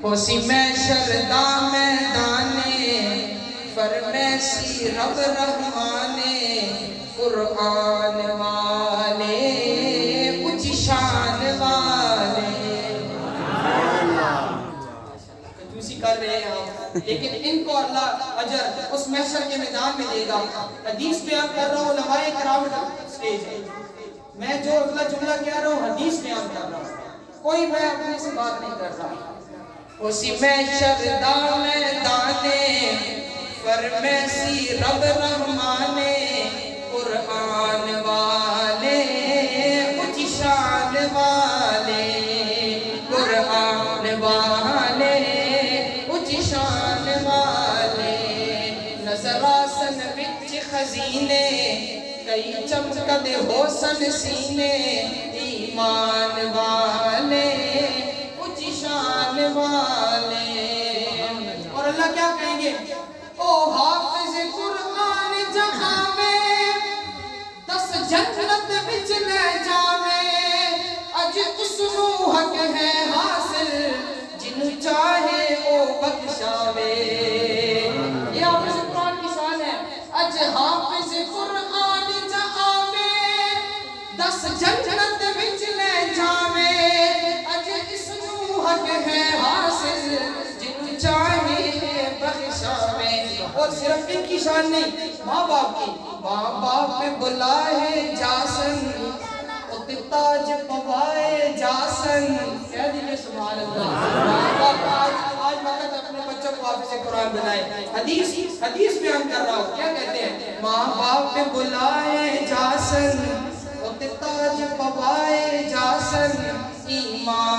ہوسی میں شردہ میدانے فرمیسی رب رحمانے قرآن والے کچھ شان والے کنجوسی کر رہے ہیں ہم لیکن ان کو اللہ اجر اس محشر کے میدان میں دے گا. حدیث بیان کر رہا ہوں علماء کرام سٹیج ہے میں جو اگلا جملہ کہہ رہا ہوں حدیث بیان کر رہا ہوں کوئی میں اپنے سے بات نہیں کر رہا. اسی میں شردہ میدانے فرمیسی رب رحمانے قرآن والے کچھ شان والے قرآن والے کچھ شان والے نظر آسن وچ خزینے کئی چمکد حسن سینے ایمان والے کچھ شان والے. اور اللہ کیا کہیں گے او حافظ قرآن جہاں میں 10 جنت وچ لے جاویں اج اس نو حق ہے حاصل جنوں چاہے او بخشاوے. یہ حافظ قرآن کی شان ہے. اج حافظ قرآن جہاں میں 10 جنت وچ لے جاویں اج اس نو حق ہے حاصل جنوں چاہے بخشاوے. اور صرف ان کی شان نہیں ماں باپ کی. ماں باپ بلائے جاسن تاج پوائے جاسن. کہہ دیجئے سبحان اللہ. ماں باپ آج وقت اپنے بچوں کو حافظ قرآن بنائے. حدیث بیان کر رہا ہوں کیا کہتے ہیں ماں باپ بلائے جاسن تاج پوائے جاسن ایمان